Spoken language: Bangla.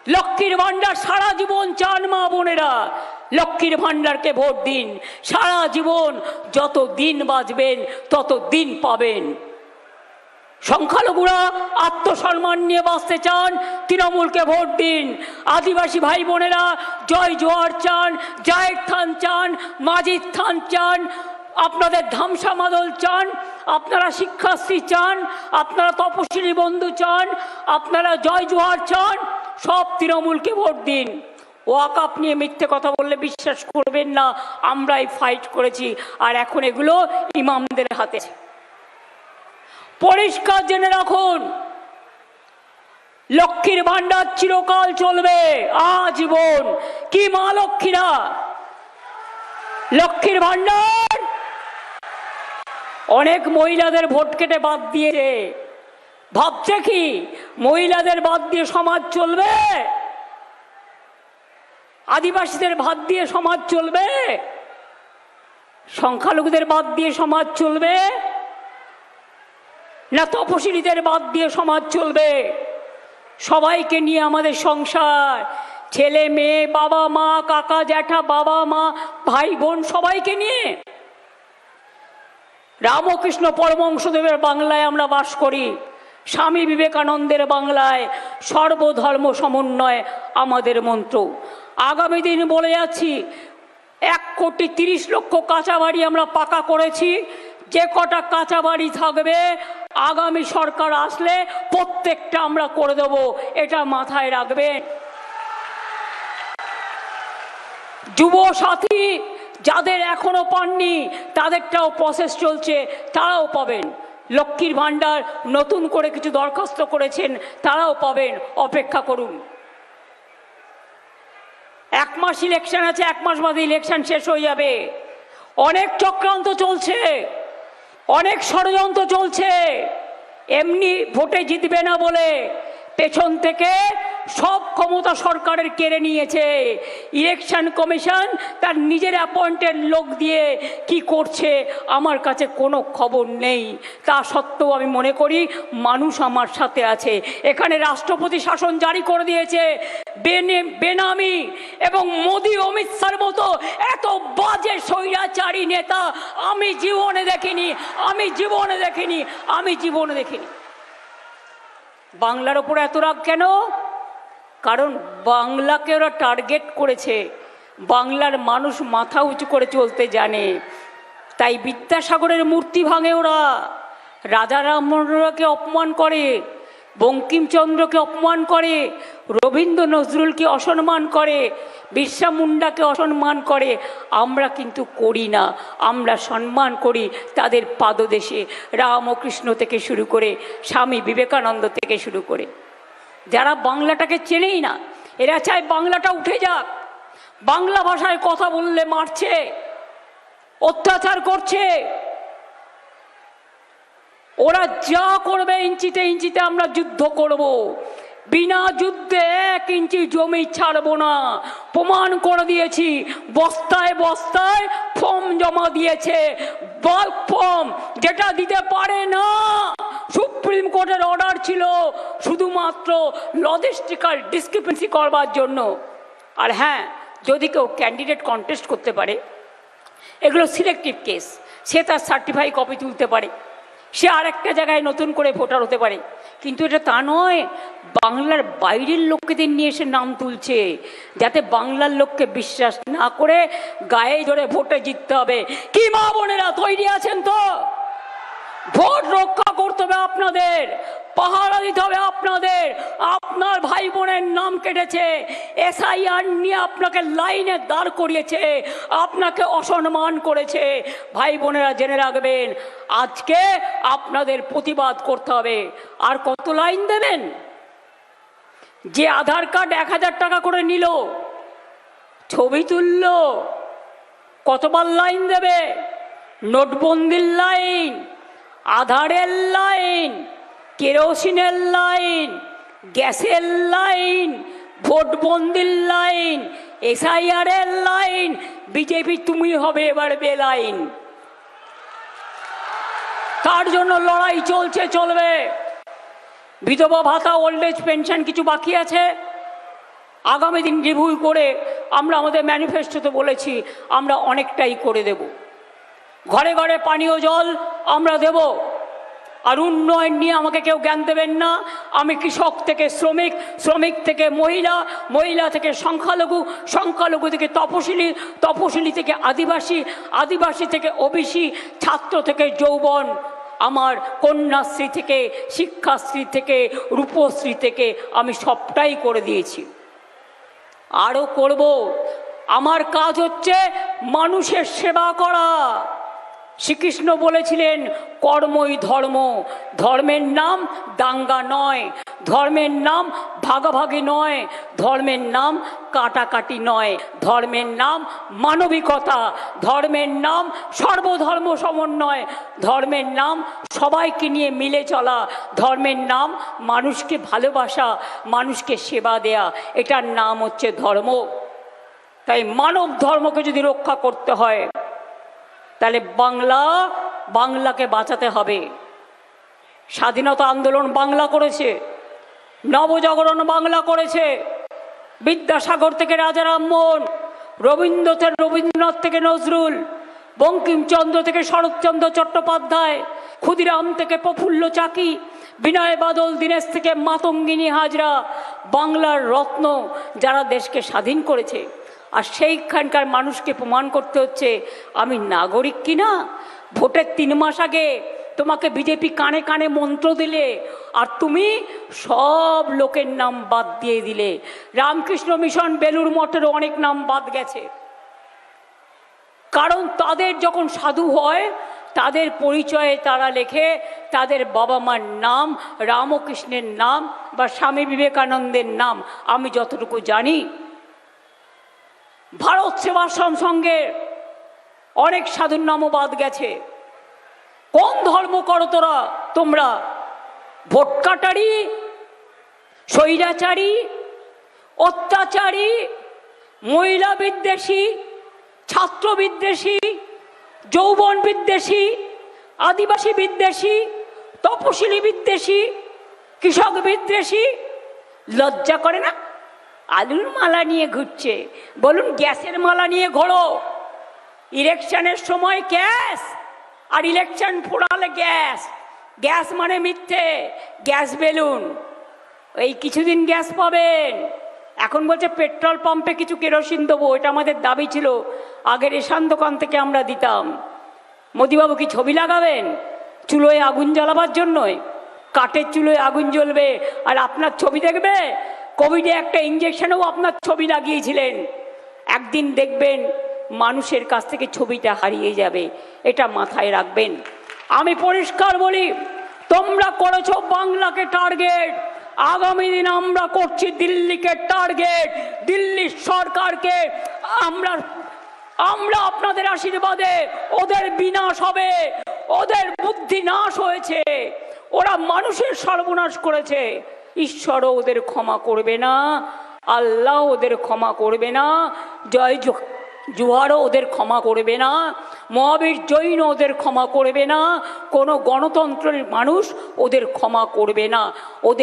লক্ষ্মীর ভান্ডার সারা জীবন চান মা বোনেরা, লক্ষ্মীর ভান্ডারকে ভোট দিন। সারা জীবন যত দিন বাঁচবেন তত দিন পাবেন। সংখ্যালঘুরা আত্মসম্মান নিয়ে বাঁচতে চান, তৃণমূলকে ভোট দিন। আদিবাসী ভাই বোনেরা জয় জোহার চান, জায়েদ খান চান, মাজিদ খান চান, আপনাদের ধামসা মাদল চান, আপনারা শিক্ষাশ্রী চান, আপনারা তপশিলি বন্ধু চান, আপনারা জয় জোহার চান, সব তৃণমূলকে ভোট দিন। ওয়াকআপ নিয়ে মিথ্যে কথা বললে বিশ্বাস করবেন না, আমরাই ফাইট করেছি, আর এখন এগুলো ইমামদের হাতে। পরিষ্কার জেনে রাখুন, লক্ষ্মীর ভান্ডার চিরকাল চলবে, আজীবন। কি মা লক্ষ্মীরা, লক্ষ্মীর ভান্ডার অনেক মহিলাদের ভোট কেটে বাদ দিয়েছে। ভাবছে কি মহিলাদের বাদ দিয়ে সমাজ চলবে? আদিবাসীদের বাদ দিয়ে সমাজ চলবে? সংখ্যালঘুদের বাদ দিয়ে সমাজ চলবে? না তপশিলীদের বাদ দিয়ে সমাজ চলবে? সবাইকে নিয়ে আমাদের সংসার, ছেলে মেয়ে, বাবা মা, কাকা জ্যাঠা, বাবা মা, ভাই বোন, সবাইকে নিয়ে। রামকৃষ্ণ পরমহংসদেবের বাংলায় আমরা বাস করি, স্বামী বিবেকানন্দের বাংলায় সর্বধর্ম সমন্বয় আমাদের মন্ত্র। আগামী দিন বলে যাচ্ছি, 1,30,00,000 কাঁচা বাড়ি আমরা পাকা করেছি। যে কটা কাঁচা বাড়ি থাকবে আগামী সরকার আসলে প্রত্যেকটা আমরা করে দেব, এটা মাথায় রাখবেন। যুব সাথী যাদের এখনো পাননি তাদেরটাও প্রসেস চলছে, তারাও পাবেন। লক্ষ্মীর ভান্ডার নতুন করে কিছু দরখাস্ত করেছেন, তারাও পাবেন, অপেক্ষা করুন। 1 মাস ইলেকশন আছে, 1 মাস বাদে ইলেকশন শেষ হয়ে যাবে। অনেক চক্রান্ত চলছে, অনেক ষড়যন্ত্র চলছে। এমনি ভোটে জিতবে না বলে পেছন থেকে সব ক্ষমতা সরকারের কেড়ে নিয়েছে। ইলেকশন কমিশন তার নিজের অ্যাপয়েন্টেড লোক দিয়ে কি করছে আমার কাছে কোনো খবর নেই। তা সত্ত্বেও আমি মনে করি মানুষ আমার সাথে আছে। এখানে রাষ্ট্রপতি শাসন জারি করে দিয়েছে। বেনামি এবং মোদি অমিত শাহর মতো এত বাজে স্বৈরাচারী নেতা আমি জীবনে দেখিনি, আমি জীবনে দেখিনি, আমি জীবনে দেখিনি। বাংলার ওপর এত রাগ কেন? কারণ বাংলাকে ওরা টার্গেট করেছে। বাংলার মানুষ মাথা উঁচু করে চলতে জানে, তাই বিদ্যাসাগরের মূর্তি ভাঙে ওরা, রাজা রামমোহনকে অপমান করে, বঙ্কিমচন্দ্রকে অপমান করে, রবীন্দ্র নজরুলকে অসম্মান করে, বিরসা মুন্ডাকে অসম্মান করে। আমরা কিন্তু করি না, আমরা সম্মান করি তাদের পাদদেশে, রামকৃষ্ণ থেকে শুরু করে স্বামী বিবেকানন্দ থেকে শুরু করে। যারা বাংলাটাকে চেনেই না, এরা চায় বাংলাটা উঠে যাক। বাংলা ভাষায় কথা বললে মারছে, অত্যাচার করছে। ওরা যা করবে ইঞ্চিতে ইঞ্চিতে আমরা যুদ্ধ করব। বিনা যুদ্ধে 1 ইঞ্চি জমি ছাড়বো না, প্রমাণ করে দিয়েছি। বস্তায় বস্তায় ফর্ম জমা দিয়েছে, বাল্ক ফর্ম, যেটা দিতে পারে না। সুপ্রিম কোর্টের অর্ডার ছিল শুধুমাত্র লজিস্টিক্যাল ডিসক্রিপেন্সি করবার জন্য। আর হ্যাঁ, যদি কেউ ক্যান্ডিডেট কন্টেস্ট করতে পারে, এগুলো সিলেক্টিভ কেস, সে তার সার্টিফাই কপি তুলতে পারে, সে আরেকটা জায়গায় নতুন করে ভোটার হতে পারে। কিন্তু এটা তা নয়, বাংলার বাইরের লোকদের নিয়ে এসে নাম তুলছে, যাতে বাংলার লোককে বিশ্বাস না করে গায়ে ধরে ভোটে জিততে হবে। কি মা বোনেরা তৈরি আছেন তো? ভোট রক্ষা করতে হবে আপনাদের, পাহারা দিতে হবে আপনাদের। আপনার ভাই বোনের নাম কেটেছে, SIR নিয়ে আপনাকে লাইনে দাঁড় করিয়েছে, আপনাকে অসম্মান করেছে। ভাই বোনেরা জেনে রাখবেন, আজকে আপনাদের প্রতিবাদ করতে হবে। আর কত লাইন দেবেন? যে আধার কার্ড 1000 টাকা করে নিল, ছবি তুলল, কতবার লাইন দেবে? নোটবন্দির লাইন, আধারের লাইন, কেরোসিনের লাইন, গ্যাসের লাইন, ভোটবন্দির লাইন, SIR এর লাইন। বিজেপি তুমি হবে এবার বেলাইন। তার জন্য লড়াই চলছে, চলবে। বিধবা ভাতা, ওল্ড এজ পেনশন কিছু বাকি আছে, আগামী দিন রিভিউ করে আমরা আমাদের ম্যানিফেস্টোতে বলেছি আমরা অনেকটাই করে দেব। ঘরে ঘরে পানীয় জল আমরা দেব। আর উন্নয়ন নিয়ে আমাকে কেউ জ্ঞান দেবেন না। আমি কৃষক থেকে শ্রমিক, শ্রমিক থেকে মহিলা, মহিলা থেকে সংখ্যালঘু, সংখ্যালঘু থেকে তপশিলি, তপশিলি থেকে আদিবাসী, আদিবাসী থেকে ওবিসি, ছাত্র থেকে যৌবন, আমার কন্যাশ্রী থেকে, শিক্ষাশ্রী থেকে, রূপশ্রী থেকে আমি সবটাই করে দিয়েছি, আরও করব। আমার কাজ হচ্ছে মানুষের সেবা করা। শ্রীকৃষ্ণ বলেছিলেন কর্মই ধর্ম। ধর্মের নাম দাঙ্গা নয়, ধর্মের নাম ভাগাভাগি নয়, ধর্মের নাম কাটাকাটি নয়, ধর্মের নাম মানবিকতা, ধর্মের নাম সর্বধর্ম সমন্বয়, ধর্মের নাম সবাইকে নিয়ে মিলে চলা, ধর্মের নাম মানুষকে ভালোবাসা, মানুষকে সেবা দেয়া, এটার নাম হচ্ছে ধর্ম। তাই মানব ধর্মকে যদি রক্ষা করতে হয় তাহলে বাংলাকে বাঁচাতে হবে। স্বাধীনতা আন্দোলন বাংলা করেছে, নবজাগরণ বাংলা করেছে, বিদ্যাসাগর থেকে রাজা রামমোহন, রবীন্দ্রনাথ থেকে নজরুল, বঙ্কিমচন্দ্র থেকে শরৎচন্দ্র চট্টোপাধ্যায়, ক্ষুদিরাম থেকে প্রফুল্ল চাকি, বিনয় বাদল দীনেশ থেকে মাতঙ্গিনী হাজরা, বাংলার রত্ন যারা দেশকে স্বাধীন করেছে। আর সেইখানকার মানুষকে প্রমাণ করতে হচ্ছে আমি নাগরিক কিনা। ভোটের 3 মাস আগে তোমাকে বিজেপি কানে কানে মন্ত্র দিলে আর তুমি সব লোকের নাম বাদ দিয়ে দিলে। রামকৃষ্ণ মিশন বেলুর মঠেরও অনেক নাম বাদ গেছে, কারণ তাদের যখন সাধু হয় তাদের পরিচয়ে তারা লেখে তাদের বাবা মার নাম, রামকৃষ্ণের নাম বা স্বামী বিবেকানন্দের নাম। আমি যতটুকু জানি ভারত সেবাশ্রম সঙ্গে অনেক সাধুর নামও বাদ গেছে। কোন ধর্ম করো তোমরা? ভোট কাটারি, স্বৈরাচারী, অত্যাচারী, মহিলা বিদ্বেষী, ছাত্র বিদ্বেষী, যৌবন বিদ্বেষী, আদিবাসী বিদ্বেষী, তপশিলি বিদ্বেষী, কৃষক বিদ্বেষী। লজ্জা করে না? আলুর মালা নিয়ে ঘুরছে, বলুন গ্যাসের মালা নিয়ে ঘোরো। ইলেকশনের সময় গ্যাস, আর ইলেকশন ফোড়ালে গ্যাস। গ্যাস মানে মিথ্যে, গ্যাস বেলুন। এই কিছুদিন গ্যাস পাবেন। এখন বলছে পেট্রোল পাম্পে কিছু কেরোসিন দেবো, এটা আমাদের দাবি ছিল, আগে রেশন দোকান থেকে আমরা দিতাম। মোদিবাবু কি ছবি লাগাবেন চুলোয় আগুন জ্বালাবার জন্যই? কাঠের চুলোয় আগুন জ্বলবে আর আপনার ছবি দেখবে? কোভিডে একটা ইঞ্জেকশনেও আপনার ছবি লাগিয়েছিলেন। একদিন দেখবেন মানুষের কাছ থেকে ছবিটা হারিয়ে যাবে, এটা মাথায় রাখবেন। আমি পরিষ্কার বলি, তোমরা করেছো বাংলাকে টার্গেট, আগামী দিন আমরা করছি দিল্লিকে টার্গেট। দিল্লির সরকারকে আমরা আপনাদের আশীর্বাদে ওদের বিনাশ হবে। ওদের বুদ্ধি নাশ হয়েছে, ওরা মানুষের সর্বনাশ করেছে। ঈশ্বরও ওদের ক্ষমা করবে না, আল্লাহ ওদের ক্ষমা করবে না, জয় জোয়ারও ওদের ক্ষমা করবে না, মহাবীর জৈন ওদের ক্ষমা করবে না, কোনো গণতন্ত্রের মানুষ ওদের ক্ষমা করবে না। ওদের